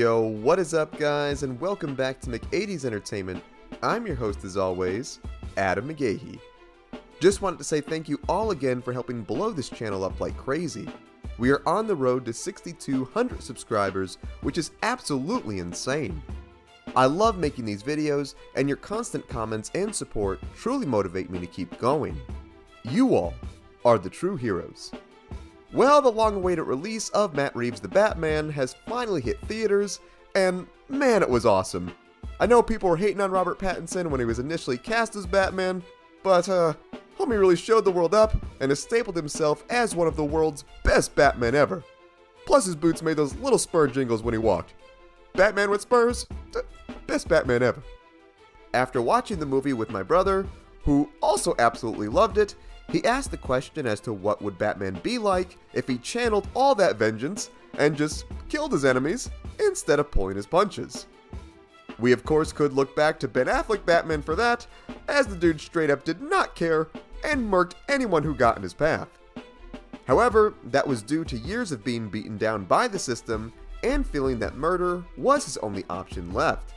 Yo, what is up guys, and welcome back to McAdie's Entertainment. I'm your host as always, Adam McGahee. Just wanted to say thank you all again for helping blow this channel up like crazy. We are on the road to 6,200 subscribers, which is absolutely insane. I love making these videos, and your constant comments and support truly motivate me to keep going. You all are the true heroes. Well, the long-awaited release of Matt Reeves' The Batman has finally hit theaters, and man, it was awesome. I know people were hating on Robert Pattinson when he was initially cast as Batman, but homie really showed the world up and has stapled himself as one of the world's best Batmen ever. Plus his boots made those little spur jingles when he walked. Batman with spurs? Best Batman ever. After watching the movie with my brother, who also absolutely loved it, he asked the question as to what would Batman be like if he channeled all that vengeance and just killed his enemies instead of pulling his punches. We of course could look back to Ben Affleck Batman for that, as the dude straight up did not care and murked anyone who got in his path. However, that was due to years of being beaten down by the system and feeling that murder was his only option left.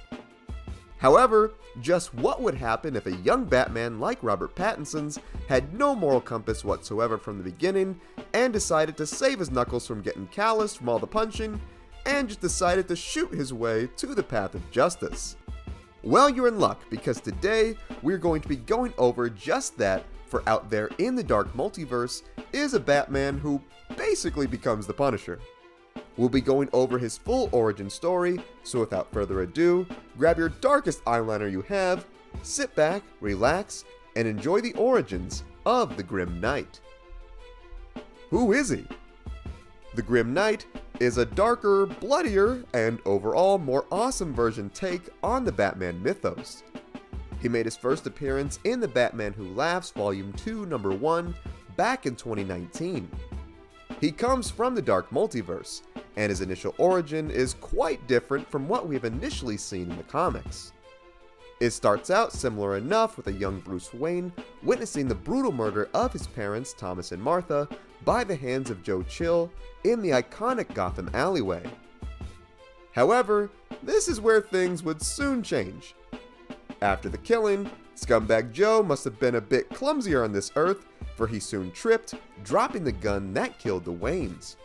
However, just what would happen if a young Batman like Robert Pattinson's had no moral compass whatsoever from the beginning and decided to save his knuckles from getting calloused from all the punching and just decided to shoot his way to the path of justice? Well, you're in luck, because today we're going to be going over just that, for out there in the dark multiverse is a Batman who basically becomes the Punisher. We'll be going over his full origin story, so without further ado, grab your darkest eyeliner you have, sit back, relax, and enjoy the origins of the Grim Knight. Who is he? The Grim Knight is a darker, bloodier, and overall more awesome version take on the Batman mythos. He made his first appearance in The Batman Who Laughs Volume 2, Number 1, back in 2019. He comes from the dark multiverse, and his initial origin is quite different from what we've initially seen in the comics. It starts out similar enough, with a young Bruce Wayne witnessing the brutal murder of his parents Thomas and Martha by the hands of Joe Chill in the iconic Gotham alleyway. However, this is where things would soon change. After the killing, Scumbag Joe must have been a bit clumsier on this earth, for he soon tripped, dropping the gun that killed the Waynes.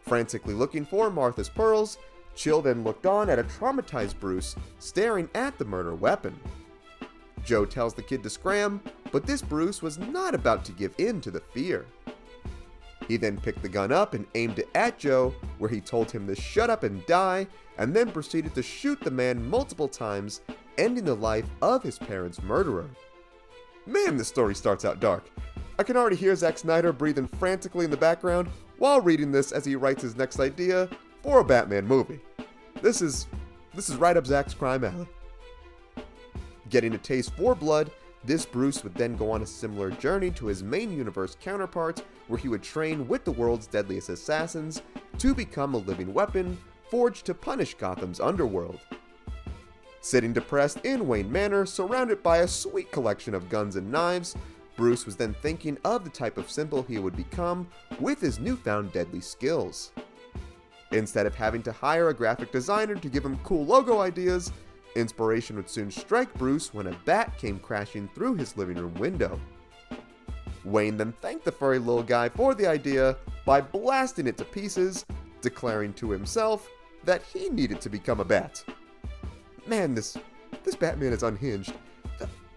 Frantically looking for Martha's pearls, Chill then looked on at a traumatized Bruce staring at the murder weapon. Joe tells the kid to scram, but this Bruce was not about to give in to the fear. He then picked the gun up and aimed it at Joe, where he told him to shut up and die, and then proceeded to shoot the man multiple times, ending the life of his parents' murderer. Man, this story starts out dark. I can already hear Zack Snyder breathing frantically in the background while reading this as he writes his next idea for a Batman movie. This is right up Zack's crime alley. Getting a taste for blood, this Bruce would then go on a similar journey to his main universe counterpart, where he would train with the world's deadliest assassins to become a living weapon forged to punish Gotham's underworld. Sitting depressed in Wayne Manor, surrounded by a sweet collection of guns and knives, Bruce was then thinking of the type of symbol he would become with his newfound deadly skills. Instead of having to hire a graphic designer to give him cool logo ideas, inspiration would soon strike Bruce when a bat came crashing through his living room window. Wayne then thanked the furry little guy for the idea by blasting it to pieces, declaring to himself that he needed to become a bat. Man, this Batman is unhinged.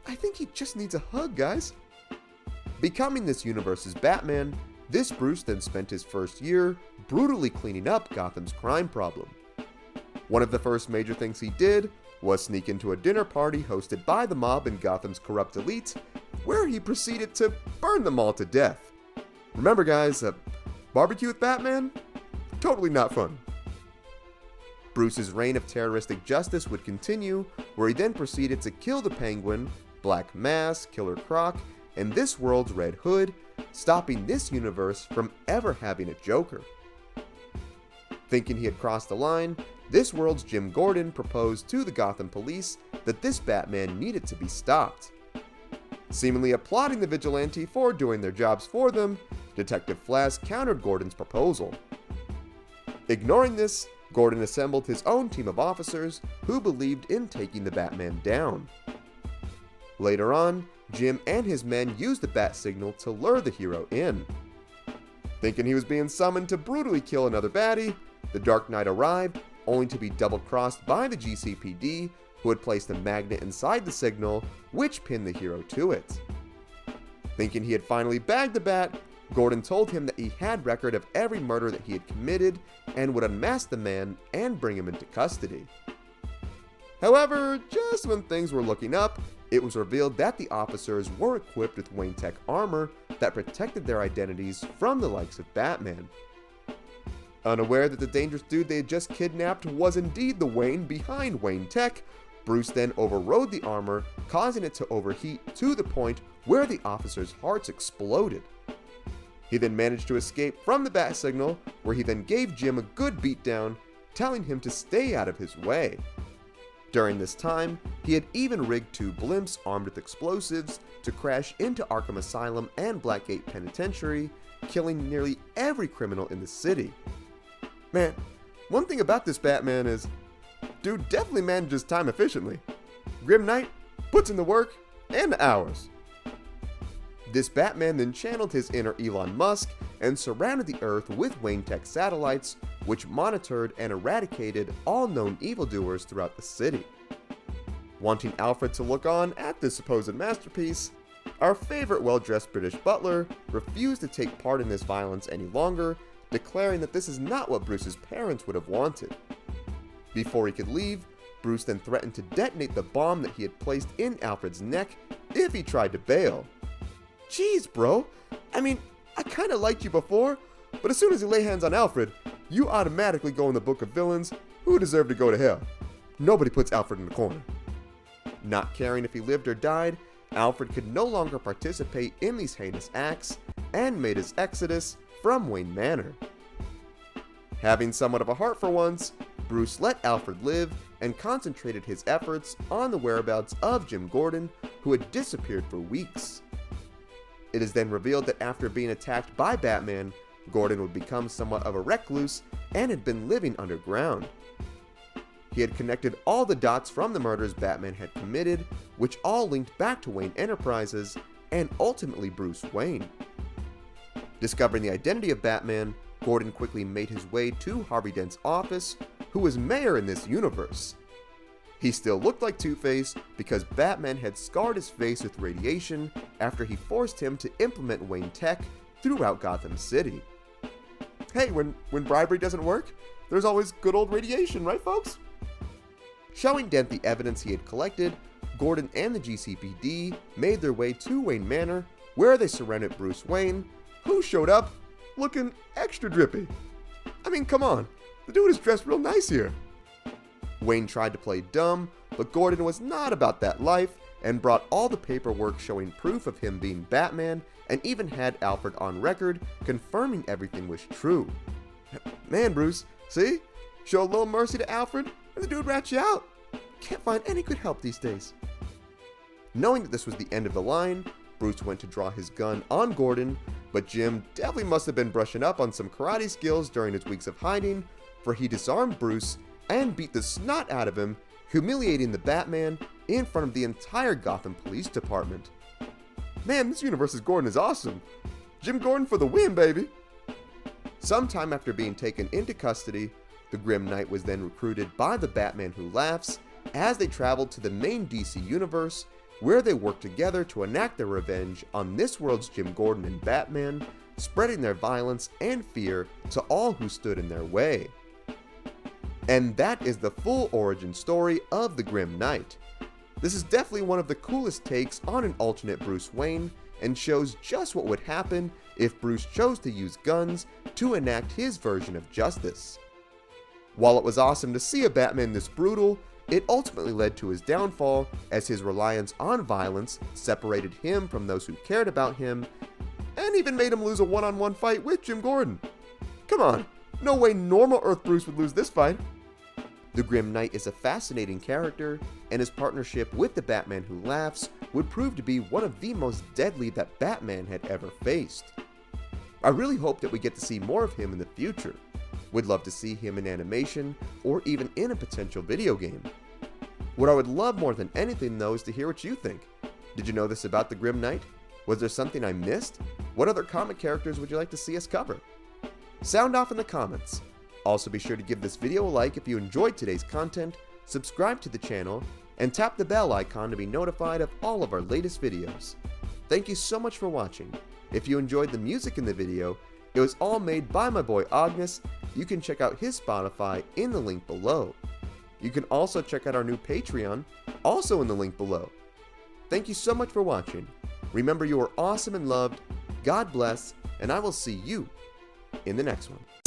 I think he just needs a hug, guys. Becoming this universe's Batman, this Bruce then spent his first year brutally cleaning up Gotham's crime problem. One of the first major things he did was sneak into a dinner party hosted by the mob and Gotham's corrupt elite, where he proceeded to burn them all to death. Remember guys, a barbecue with Batman? Totally not fun. Bruce's reign of terroristic justice would continue, where he then proceeded to kill the Penguin, Black Mass, Killer Croc, and this world's Red Hood, stopping this universe from ever having a Joker. Thinking he had crossed the line, this world's Jim Gordon proposed to the Gotham police that this Batman needed to be stopped. Seemingly applauding the vigilante for doing their jobs for them, Detective Flass countered Gordon's proposal. Ignoring this, Gordon assembled his own team of officers who believed in taking the Batman down. Later on, Jim and his men used the bat signal to lure the hero in. Thinking he was being summoned to brutally kill another baddie, the Dark Knight arrived, only to be double-crossed by the GCPD, who had placed a magnet inside the signal, which pinned the hero to it. Thinking he had finally bagged the bat, Gordon told him that he had record of every murder that he had committed and would unmask the man and bring him into custody. However, just when things were looking up, it was revealed that the officers were equipped with Wayne Tech armor that protected their identities from the likes of Batman. Unaware that the dangerous dude they had just kidnapped was indeed the Wayne behind Wayne Tech, Bruce then overrode the armor, causing it to overheat to the point where the officers' hearts exploded. He then managed to escape from the bat signal, where he then gave Jim a good beatdown, telling him to stay out of his way. During this time, he had even rigged 2 blimps armed with explosives to crash into Arkham Asylum and Blackgate Penitentiary, killing nearly every criminal in the city. Man, one thing about this Batman is, dude definitely manages time efficiently. Grim Knight puts in the work and the hours. This Batman then channeled his inner Elon Musk and surrounded the Earth with Wayne Tech satellites, which monitored and eradicated all known evildoers throughout the city. Wanting Alfred to look on at this supposed masterpiece, our favorite well-dressed British butler refused to take part in this violence any longer, declaring that this is not what Bruce's parents would have wanted. Before he could leave, Bruce then threatened to detonate the bomb that he had placed in Alfred's neck if he tried to bail. Jeez, bro. I mean, I kinda liked you before, but as soon as you lay hands on Alfred, you automatically go in the book of villains who deserve to go to hell. Nobody puts Alfred in the corner. Not caring if he lived or died, Alfred could no longer participate in these heinous acts and made his exodus from Wayne Manor. Having somewhat of a heart for once, Bruce let Alfred live and concentrated his efforts on the whereabouts of Jim Gordon, who had disappeared for weeks. It is then revealed that after being attacked by Batman, Gordon would become somewhat of a recluse and had been living underground. He had connected all the dots from the murders Batman had committed, which all linked back to Wayne Enterprises and ultimately Bruce Wayne. Discovering the identity of Batman, Gordon quickly made his way to Harvey Dent's office, who was mayor in this universe. He still looked like Two-Face because Batman had scarred his face with radiation after he forced him to implement Wayne Tech throughout Gotham City. Hey, when bribery doesn't work, there's always good old radiation, right folks? Showing Dent the evidence he had collected, Gordon and the GCPD made their way to Wayne Manor, where they surrounded Bruce Wayne, who showed up looking extra drippy. I mean, come on, the dude is dressed real nice here. Wayne tried to play dumb, but Gordon was not about that life and brought all the paperwork showing proof of him being Batman and even had Alfred on record confirming everything was true. Man, Bruce, see? Show a little mercy to Alfred and the dude rats you out. Can't find any good help these days. Knowing that this was the end of the line, Bruce went to draw his gun on Gordon, but Jim definitely must have been brushing up on some karate skills during his weeks of hiding, for he disarmed Bruce and beat the snot out of him, humiliating the Batman in front of the entire Gotham Police Department. Man, this universe's Gordon is awesome. Jim Gordon for the win, baby! Sometime after being taken into custody, the Grim Knight was then recruited by the Batman Who Laughs as they traveled to the main DC universe, where they worked together to enact their revenge on this world's Jim Gordon and Batman, spreading their violence and fear to all who stood in their way. And that is the full origin story of the Grim Knight. This is definitely one of the coolest takes on an alternate Bruce Wayne, and shows just what would happen if Bruce chose to use guns to enact his version of justice. While it was awesome to see a Batman this brutal, it ultimately led to his downfall, as his reliance on violence separated him from those who cared about him, and even made him lose a one-on-one fight with Jim Gordon. Come on, no way normal Earth Bruce would lose this fight. The Grim Knight is a fascinating character, and his partnership with the Batman Who Laughs would prove to be one of the most deadly that Batman had ever faced. I really hope that we get to see more of him in the future. Would love to see him in animation, or even in a potential video game. What I would love more than anything though is to hear what you think. Did you know this about the Grim Knight? Was there something I missed? What other comic characters would you like to see us cover? Sound off in the comments. Also be sure to give this video a like if you enjoyed today's content, subscribe to the channel, and tap the bell icon to be notified of all of our latest videos. Thank you so much for watching. If you enjoyed the music in the video, it was all made by my boy Ognihs. You can check out his Spotify in the link below. You can also check out our new Patreon, also in the link below. Thank you so much for watching. Remember, you are awesome and loved. God bless, and I will see you in the next one.